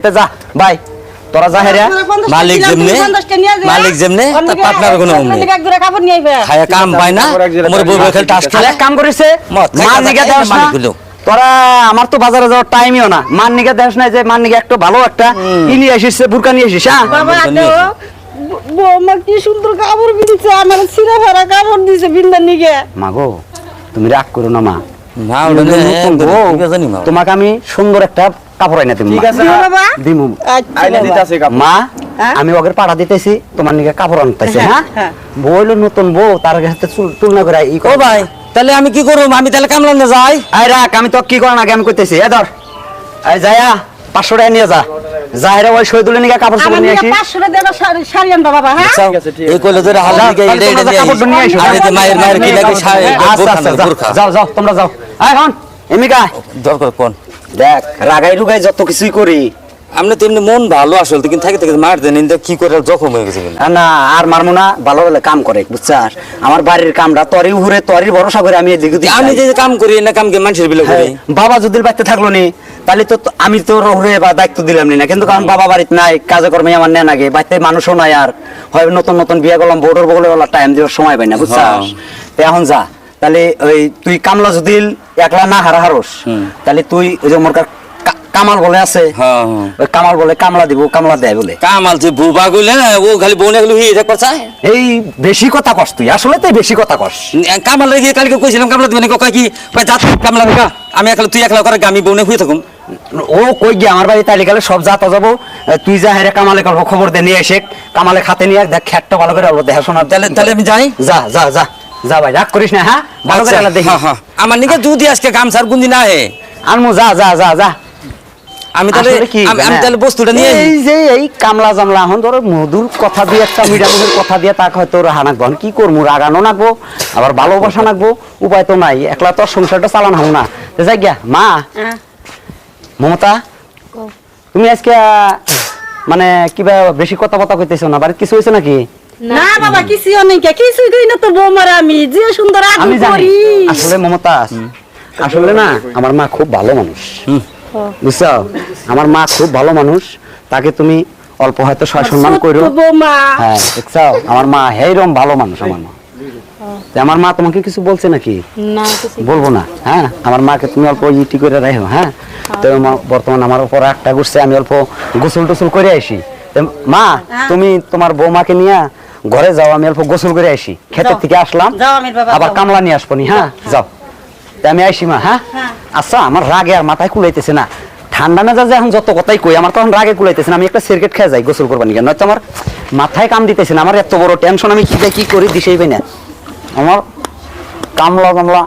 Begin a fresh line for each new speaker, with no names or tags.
যা ভাই তোরা যা হেরা
মালিক যেমনে তার পার্টনার কোনো খায়া কাম পায় না মোর বউ খেল টাস খেলে
কাম করেছে মান নিগা দেওয়াস না তোরা আমার তো বাজারে যাওয়ার টাইমইও না মান নিগা দেওয়াস না যে মান নিগা একটু ভালো একটা কিনে আসিস বুরকা নিয়ে আসিস হ্যাঁ
বৌমা কি সুন্দর কাপড় কিনছে আমার ছিঁড়া ভরা কাপড় দিছে বিন্দার নিগে
মাগো তুমি রাগ করো না মা
না ওটা
নতুন বউ, তোমাকে আমি সুন্দর একটা কাপড় এনে দিমু
ঠিক আছে
বাবা
দিমু
আইনে দিতাছে কাপড়
মা
হ্যাঁ?
আমি ওকে পাড়া দিতেছি তোমার নিকে কাপড় আনতেছি হ্যাঁ
হ্যাঁ।
বউ হলো নতুন বউ তার কাছে তুলনা করে ই
ও ভাই তাহলে আমি কি করব আমি তাহলে কামলা না যাই
আই রাখ আমি তো কি করার আগে আমি কইতেছি এ ধর এই যায়া 500 টাকা নিয়ে যা যাহেরা ওই শহীদুলের নিকে কাপড়
আমার
নিয়ে
নিগে
আসি
500 টাকা শাড়ি আনবা বাবা হ্যাঁ
যাও,
ঠিক আছে, ঠিক
এই কইলে তোরা হালা দিকে
তাহলে
এটা
তোমরা কাপড় নিয়ে আইসো।
আর এতে মায়ের মায়ের কি লাগে
আচ্ছা আচ্ছা
বোরখা
যাও যাও তোমরা যাও আয় হন এমিকা
দরকার কোন
দেখ রাগাই রুগাই যত কিছুই করি
আমরা তো এমনি মন ভালো আসলে কিন্তু থাকে থেকে মার দেন ইন্দা কি করে জখম হয়ে গেছে
না আর মারমু না ভালো ভালো কাম করে বুঝছাস আমার বাড়ির কামটা তরি উহুরে তরির ভরসা করে আমি এদিকে দিই
আমি যে কাম করি না কাম কে মানুষের বিলে করি
বাবা যদি বাড়িতে থাকলো নি তাহলে তো আমি তো রহুরে বা দায়িত্ব দিলাম না কিন্তু কারণ বাবা বাড়িতে নাই কাজে কর্মে আমার নেন আগে বাড়িতে মানুষও নাই আর হয় নতুন নতুন বিয়ে করলাম বোর্ডের বগলে বলা টাইম দেওয়ার সময় পাই না বুঝছাস তো এখন যা তাহলে ওই তুই কামলা যদি একলা না হারাহারস তাহলে তুই ওই যে মোর কামাল বলে আছে
হ্যাঁ
ওই কামাল বলে কামলা দিব কামলা দেয় বলে
কামাল যে বুবা কইলে ও খালি বউনে গুলো হিয়ে দেখ করছে
এই বেশি কথা কস তুই আসলে তো বেশি কথা কস
কামাল গিয়ে কালকে কইছিলাম কামলা দিবেন কয় কি কয় যা কামলা দেখা আমি একলা তুই একলা করে আমি বউনে হয়ে থাকুম
ও কই গিয়ে আমার বাড়ি তাইলে গেলে সব যাতা যাবো তুই যা হেরে কামালে করবো খবর দে নিয়ে এসে কামালে খাতে নিয়ে দেখ খেটটা ভালো করে আলো দেখা শোনা
তাহলে তাহলে আমি যাই
যা যা যা যা ভাই রাগ করিস না হ্যাঁ ভালো করে আলো দেখি
হ্যাঁ হ্যাঁ আমার নিকে যদি আজকে গামছার গুন্দি না হে
আনমু যা যা যা যা
আমি তাহলে
আসলে কি
আমি তাহলে বস্তুটা নিয়ে
এই যে এই কামলা জামলা এখন ধরো মধুর কথা দিয়ে একটা মিডামুখের কথা দিয়ে তাকে হয়তো রাহা নাকবো কি করবো রাগানো নাকবো আবার ভালোবাসা নাকবো উপায় তো নাই একলা তোর সংসারটা চালান হও না তো যাই গিয়া মা মমতা তুমি আজকে মানে কিবা বেশি কথা বতা কইতেছো না বাড়িতে কিছু হয়েছে নাকি
না বাবা কিছুই নেই কিছুই কই না তো বৌমার আমি যে সুন্দর
আমি
আদর
জানি
করি
আসলে মমতা আসলে না আমার মা খুব ভালো মানুষ বুঝছো আমার মা খুব ভালো মানুষ তাকে তুমি অল্প হয়তো সয় সম্মান করো
ছোট্ট বৌমা
হ্যাঁ দেখছো আমার মা হেইরকম ভালো মানুষ আমার মা তো আমার মা তোমাকে কিছু বলছে নাকি
না কিছু
বলবো না হ্যাঁ আমার মাকে তুমি অল্প ইটি করে রাখো হ্যাঁ তো বর্তমান আমার উপর একটা ঘুরছে আমি অল্প গোসল টোসল করে আসি তো মা তুমি তোমার বৌমাকে নিয়ে ঘরে যাও আমি অল্প গোসল করে আসি ক্ষেতের থেকে আসলাম
যাও আমির বাবা,
আবার
যাও।
কামলা নিয়ে আসবো নি হ্যাঁ যাও তা আমি আইসি মা হ্যাঁ আচ্ছা আমার রাগে আর মাথায় কুলাইতেছে না ঠান্ডা না যা এখন যত কথাই কই আমার তখন রাগে কুলাইতেছে না আমি একটা সিগারেট খেয়ে যাই গোসল করবানি কেন নয়তো আমার মাথায় কাম দিতেছে না আমার এত বড় টেনশন আমি কি করি দিশেই পাই না আমার কামলা কামলা